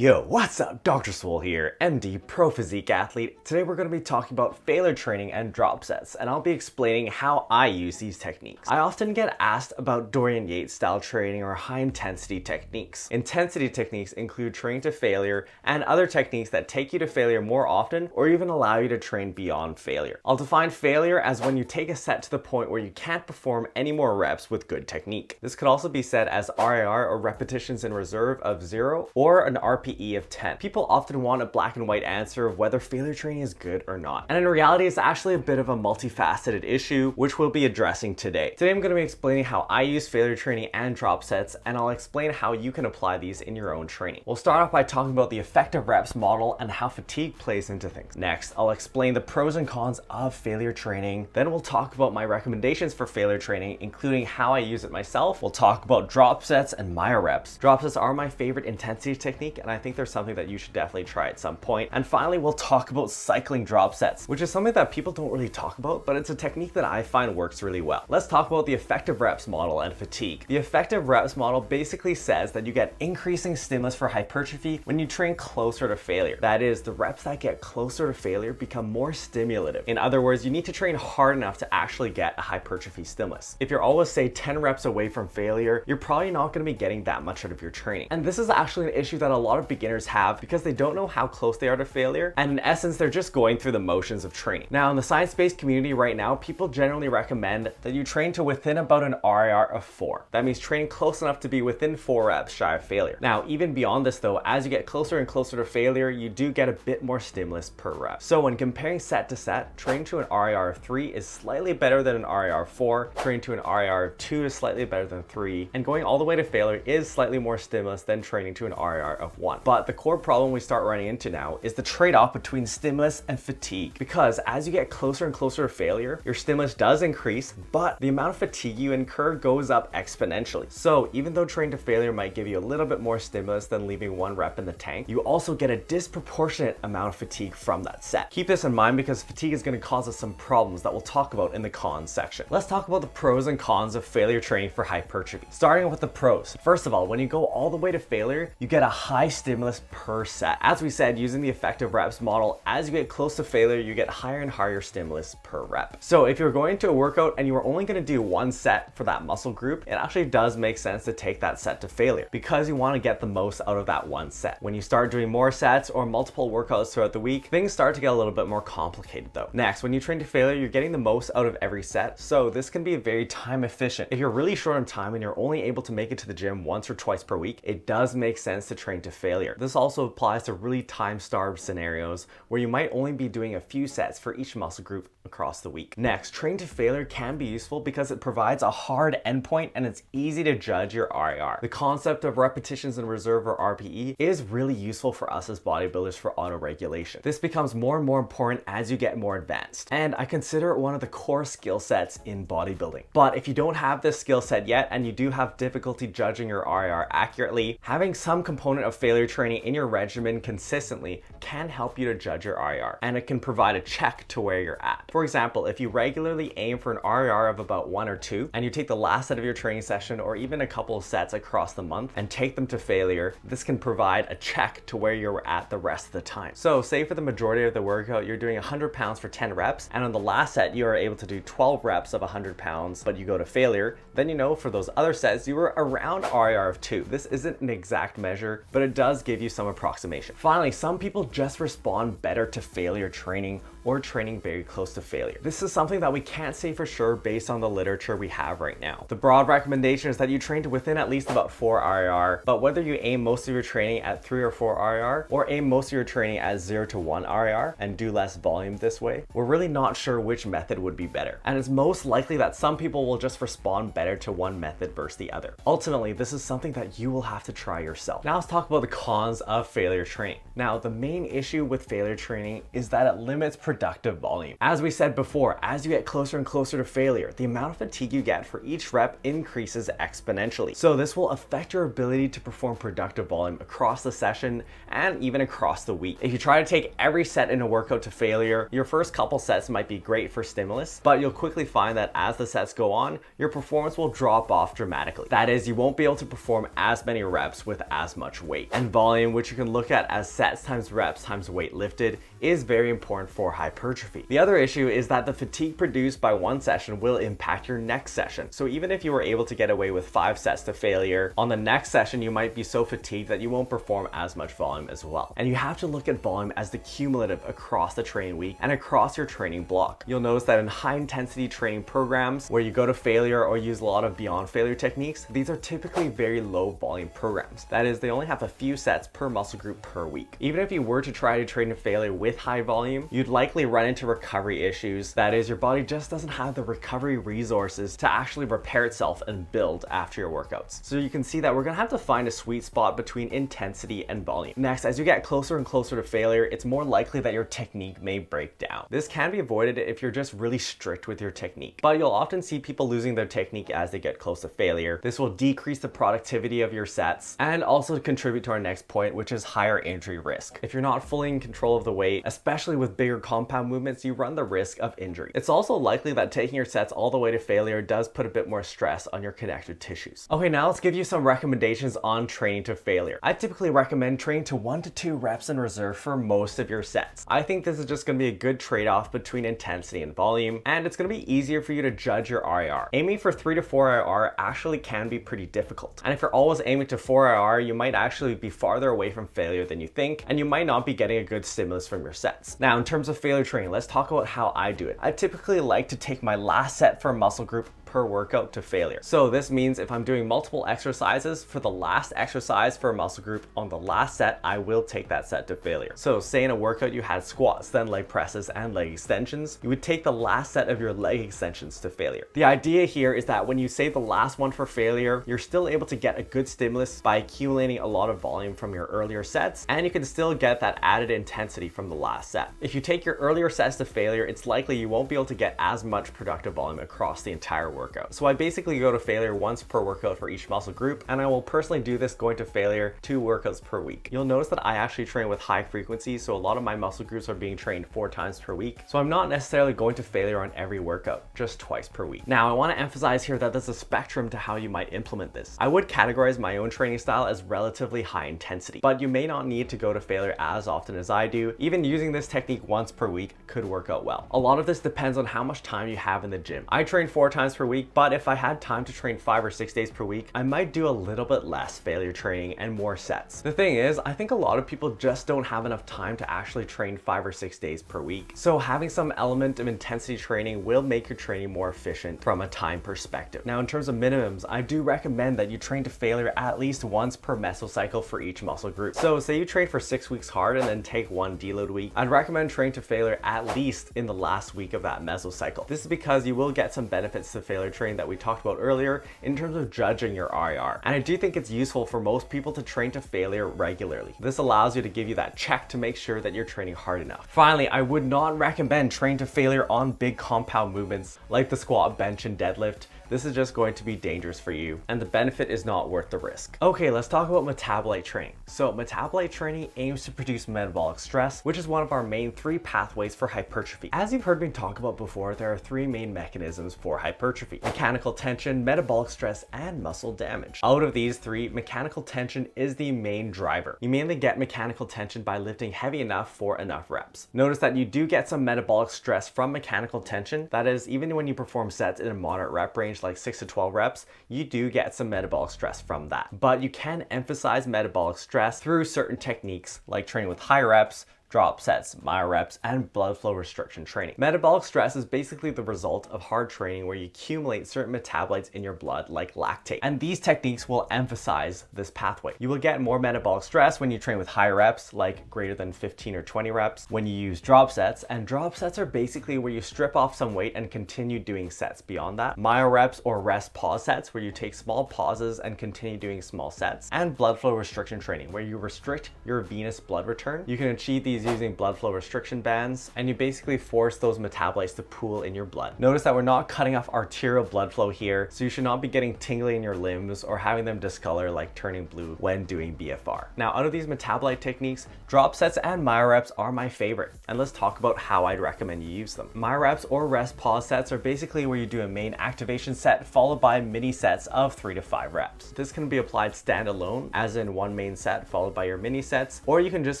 Yo, what's up? Dr. Swole here, MD, pro physique athlete. Today we're going to be talking about failure training and drop sets, and I'll be explaining how I use these techniques. I often get asked about Dorian Yates style training or high intensity techniques. Intensity techniques include training to failure and other techniques that take you to failure more often or even allow you to train beyond failure. I'll define failure as when you take a set to the point where you can't perform any more reps with good technique. This could also be said as RIR or repetitions in reserve of 0 or an RPE of 10. People often want a black and white answer of whether failure training is good or not. And in reality, it's actually a bit of a multifaceted issue, which we'll be addressing today. Today, I'm going to be explaining how I use failure training and drop sets, and I'll explain how you can apply these in your own training. We'll start off by talking about the effective reps model and how fatigue plays into things. Next, I'll explain the pros and cons of failure training. Then we'll talk about my recommendations for failure training, including how I use it myself. We'll talk about drop sets and myo-reps. Drop sets are my favorite intensity technique, and I think they're something that you should definitely try at some point. And finally, we'll talk about cycling drop sets, which is something that people don't really talk about, but it's a technique that I find works really well. Let's talk about the effective reps model and fatigue. The effective reps model basically says that you get increasing stimulus for hypertrophy when you train closer to failure. That is, the reps that get closer to failure become more stimulative. In other words, you need to train hard enough to actually get a hypertrophy stimulus. If you're always, say, 10 reps away from failure, you're probably not going to be getting that much out of your training. And this is actually an issue that a lot of beginners have because they don't know how close they are to failure, and in essence, they're just going through the motions of training. Now, in the science-based community right now, people generally recommend that you train to within about an RIR of 4. That means training close enough to be within 4 reps shy of failure. Now, even beyond this though, as you get closer and closer to failure, you do get a bit more stimulus per rep. So when comparing set to set, training to an RIR of 3 is slightly better than an RIR of 4, training to an RIR of 2 is slightly better than 3, and going all the way to failure is slightly more stimulus than training to an RIR of 1. But the core problem we start running into now is the trade-off between stimulus and fatigue, because as you get closer and closer to failure, your stimulus does increase, but the amount of fatigue you incur goes up exponentially. So even though training to failure might give you a little bit more stimulus than leaving 1 rep in the tank, you also get a disproportionate amount of fatigue from that set. Keep this in mind because fatigue is going to cause us some problems that we'll talk about in the cons section. Let's talk about the pros and cons of failure training for hypertrophy. Starting with the pros. First of all, when you go all the way to failure, you get a high stimulus per set. As we said, using the effective reps model, as you get close to failure, you get higher and higher stimulus per rep. So if you're going to a workout and you are only going to do 1 set for that muscle group, it actually does make sense to take that set to failure because you want to get the most out of that 1 set. When you start doing more sets or multiple workouts throughout the week, things start to get a little bit more complicated though. Next, when you train to failure, you're getting the most out of every set, so this can be very time efficient. If you're really short on time and you're only able to make it to the gym once or twice per week, it does make sense to train to failure. This also applies to really time-starved scenarios where you might only be doing a few sets for each muscle group across the week. Next, train to failure can be useful because it provides a hard endpoint and it's easy to judge your RIR. The concept of repetitions in reserve or RPE is really useful for us as bodybuilders for auto-regulation. This becomes more and more important as you get more advanced, and I consider it one of the core skill sets in bodybuilding. But if you don't have this skill set yet and you do have difficulty judging your RIR accurately, having some component of failure training in your regimen consistently can help you to judge your RIR, and it can provide a check to where you're at. For example, if you regularly aim for an RIR of about 1 or 2 and you take the last set of your training session or even a couple of sets across the month and take them to failure, this can provide a check to where you're at the rest of the time. So say for the majority of the workout, you're doing 100 pounds for 10 reps, and on the last set, you are able to do 12 reps of 100 pounds, but you go to failure, then you know for those other sets, you were around RIR of 2. This isn't an exact measure, but it does give you some approximation. Finally, some people just respond better to failure training or training very close to failure. This is something that we can't say for sure based on the literature we have right now. The broad recommendation is that you train to within at least about 4 RIR, but whether you aim most of your training at 3 or 4 RIR or aim most of your training at 0 to 1 RIR and do less volume this way, we're really not sure which method would be better. And it's most likely that some people will just respond better to one method versus the other. Ultimately, this is something that you will have to try yourself. Now let's talk about the cons of failure training. Now, the main issue with failure training is that it limits productive volume. As we said before, as you get closer and closer to failure, the amount of fatigue you get for each rep increases exponentially. So this will affect your ability to perform productive volume across the session and even across the week. If you try to take every set in a workout to failure, your first couple sets might be great for stimulus, but you'll quickly find that as the sets go on, your performance will drop off dramatically. That is, you won't be able to perform as many reps with as much weight. And volume, which you can look at as sets times reps times weight lifted, is very important for hypertrophy. The other issue is that the fatigue produced by one session will impact your next session. So even if you were able to get away with 5 sets to failure, on the next session you might be so fatigued that you won't perform as much volume as well. And you have to look at volume as the cumulative across the training week and across your training block. You'll notice that in high intensity training programs where you go to failure or use a lot of beyond failure techniques, these are typically very low volume programs. That is, they only have a few sets per muscle group per week. Even if you were to try to train to failure with high volume, you'd likely run into recovery issues. That is, your body just doesn't have the recovery resources to actually repair itself and build after your workouts. So you can see that we're gonna have to find a sweet spot between intensity and volume. Next, as you get closer and closer to failure, it's more likely that your technique may break down. This can be avoided if you're just really strict with your technique, but you'll often see people losing their technique as they get close to failure. This will decrease the productivity of your sets and also contribute to our next point, which is higher injury risk. If you're not fully in control of the weight, especially with bigger compound movements, you run the risk of injury. It's also likely that taking your sets all the way to failure does put a bit more stress on your connective tissues. Okay, now let's give you some recommendations on training to failure. I typically recommend training to 1 to 2 reps in reserve for most of your sets. I think this is just going to be a good trade-off between intensity and volume, and it's going to be easier for you to judge your RIR. Aiming for 3 to 4 RIR actually can be pretty difficult. And if you're always aiming to 4 RIR, you might actually be farther away from failure than you think, and you might not be getting a good stimulus from your sets. Now, in terms of failure training, let's talk about how I do it. I typically like to take my last set for a muscle group per workout to failure. So this means if I'm doing multiple exercises, for the last exercise for a muscle group on the last set, I will take that set to failure. So say in a workout you had squats, then leg presses and leg extensions, you would take the last set of your leg extensions to failure. The idea here is that when you save the last one for failure, you're still able to get a good stimulus by accumulating a lot of volume from your earlier sets, and you can still get that added intensity from the last set. If you take your earlier sets to failure, it's likely you won't be able to get as much productive volume across the entire workout. So I basically go to failure once per workout for each muscle group, and I will personally do this going to failure 2 workouts per week. You'll notice that I actually train with high frequency, so a lot of my muscle groups are being trained 4 times per week. So I'm not necessarily going to failure on every workout, just twice per week. Now, I want to emphasize here that there's a spectrum to how you might implement this. I would categorize my own training style as relatively high intensity, but you may not need to go to failure as often as I do. Even using this technique once per week could work out well. A lot of this depends on how much time you have in the gym. I train 4 times per week, but if I had time to train 5 or 6 days per week, I might do a little bit less failure training and more sets. The thing is, I think a lot of people just don't have enough time to actually train 5 or 6 days per week. So having some element of intensity training will make your training more efficient from a time perspective. Now, in terms of minimums, I do recommend that you train to failure at least once per mesocycle for each muscle group. So say you train for 6 weeks hard and then take 1 deload week, I'd recommend training to failure at least in the last week of that mesocycle. This is because you will get some benefits to failure training that we talked about earlier in terms of judging your RIR. And I do think it's useful for most people to train to failure regularly. This allows you to give you that check to make sure that you're training hard enough. Finally, I would not recommend training to failure on big compound movements like the squat, bench, and deadlift. This is just going to be dangerous for you, and the benefit is not worth the risk. Okay, let's talk about metabolite training. So metabolite training aims to produce metabolic stress, which is one of our main 3 pathways for hypertrophy. As you've heard me talk about before, there are 3 main mechanisms for hypertrophy: mechanical tension, metabolic stress, and muscle damage. Out of these 3, mechanical tension is the main driver. You mainly get mechanical tension by lifting heavy enough for enough reps. Notice that you do get some metabolic stress from mechanical tension. That is, even when you perform sets in a moderate rep range like 6 to 12 reps, you do get some metabolic stress from that. But you can emphasize metabolic stress through certain techniques like training with high reps, drop sets, myo-reps, and blood flow restriction training. Metabolic stress is basically the result of hard training where you accumulate certain metabolites in your blood like lactate. And these techniques will emphasize this pathway. You will get more metabolic stress when you train with high reps, like greater than 15 or 20 reps, when you use drop sets. And drop sets are basically where you strip off some weight and continue doing sets beyond that. Myo-reps or rest pause sets, where you take small pauses and continue doing small sets. And blood flow restriction training, where you restrict your venous blood return. You can achieve these is using blood flow restriction bands, and you basically force those metabolites to pool in your blood. Notice that we're not cutting off arterial blood flow here, so you should not be getting tingly in your limbs or having them discolor like turning blue when doing BFR. Now, out of these metabolite techniques, drop sets and myo-reps are my favorite, and let's talk about how I'd recommend you use them. Myo-reps or rest pause sets are basically where you do a main activation set followed by mini sets of 3 to 5 reps. This can be applied standalone, as in one main set followed by your mini sets, or you can just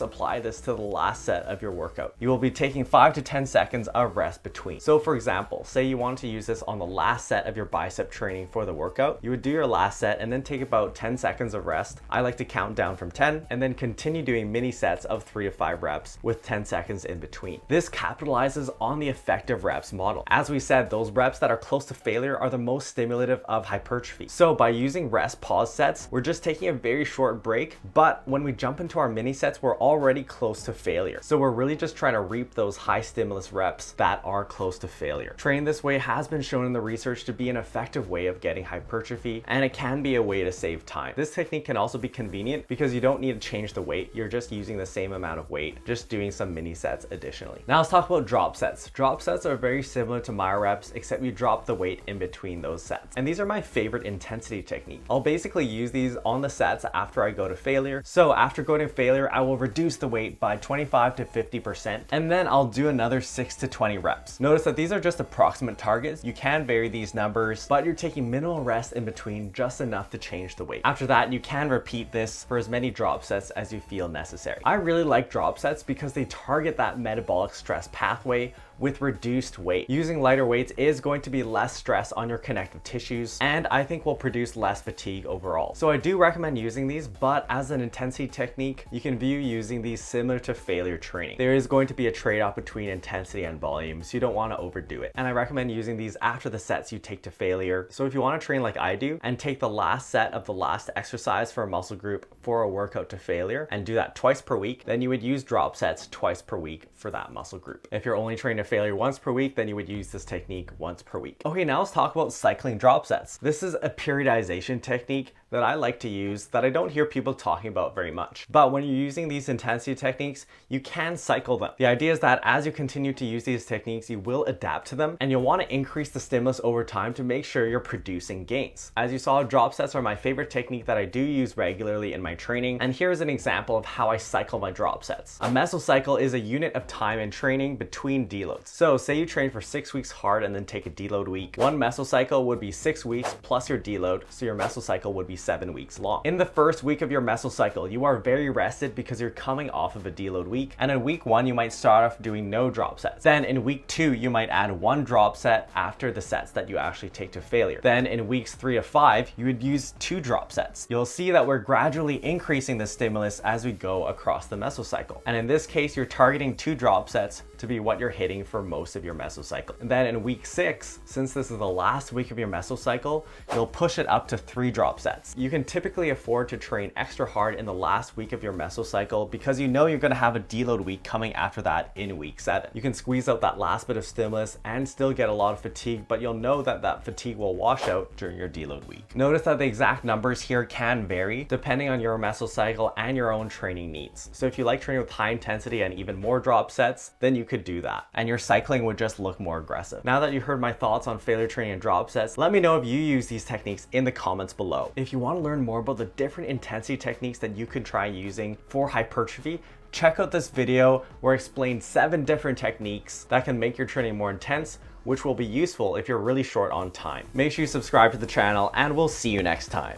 apply this to the last set of your workout. You will be taking 5 to 10 seconds of rest between. So for example, say you want to use this on the last set of your bicep training for the workout, you would do your last set and then take about 10 seconds of rest. I like to count down from 10 and then continue doing mini sets of 3 to 5 reps with 10 seconds in between. This capitalizes on the effective reps model. As we said, those reps that are close to failure are the most stimulative of hypertrophy. So by using rest pause sets, we're just taking a very short break, but when we jump into our mini sets, we're already close to failure. So we're really just trying to reap those high stimulus reps that are close to failure. Training this way has been shown in the research to be an effective way of getting hypertrophy, and it can be a way to save time. This technique can also be convenient because you don't need to change the weight. You're just using the same amount of weight, just doing some mini sets additionally. Now let's talk about drop sets. Drop sets are very similar to myo-reps, except you drop the weight in between those sets. And these are my favorite intensity technique. I'll basically use these on the sets after I go to failure. So after going to failure, I will reduce the weight by 25 to 50%, and then I'll do another 6 to 20 reps. Notice that these are just approximate targets. You can vary these numbers, but you're taking minimal rest in between, just enough to change the weight. After that, you can repeat this for as many drop sets as you feel necessary. I really like drop sets because they target that metabolic stress pathway with reduced weight. Using lighter weights is going to be less stress on your connective tissues, and I think will produce less fatigue overall. So I do recommend using these, but as an intensity technique, you can view using these similar to failure training. There is going to be a trade-off between intensity and volume, so you don't want to overdo it. And I recommend using these after the sets you take to failure. So if you want to train like I do and take the last set of the last exercise for a muscle group for a workout to failure and do that twice per week, then you would use drop sets twice per week for that muscle group. If you're only training to failure once per week, then you would use this technique once per week. Okay, now let's talk about cycling drop sets. This is a periodization technique that I like to use that I don't hear people talking about very much. But when you're using these intensity techniques, you can cycle them. The idea is that as you continue to use these techniques, you will adapt to them, and you'll want to increase the stimulus over time to make sure you're producing gains. As you saw, drop sets are my favorite technique that I do use regularly in my training, and here's an example of how I cycle my drop sets. A mesocycle is a unit of time in training between deloads. So say you train for 6 weeks hard and then take a deload week. One mesocycle would be 6 weeks plus your deload, so your mesocycle would be 7 weeks long. In the first week of your mesocycle, you are very rested because you're coming off of a deload week, and in week 1 you might start off doing no drop sets. Then in week 2 you might add 1 drop set after the sets that you actually take to failure. Then in weeks 3 to 5 you would use 2 drop sets. You'll see that we're gradually increasing the stimulus as we go across the mesocycle, and in this case you're targeting 2 drop sets to be what you're hitting for most of your mesocycle. And then in week 6, since this is the last week of your mesocycle, you'll push it up to 3 drop sets. You can typically afford to train extra hard in the last week of your mesocycle because you know you're going to have a deload week coming after that in week 7. You can squeeze out that last bit of stimulus and still get a lot of fatigue, but you'll know that that fatigue will wash out during your deload week. Notice that the exact numbers here can vary depending on your mesocycle and your own training needs. So if you like training with high intensity and even more drop sets, then you could do that, and your cycling would just look more aggressive. Now that you heard my thoughts on failure training and drop sets, let me know if you use these techniques in the comments below. If you want to learn more about the different intensity techniques that you can try using for hypertrophy, check out this video where I explain 7 different techniques that can make your training more intense, which will be useful if you're really short on time. Make sure you subscribe to the channel, and we'll see you next time.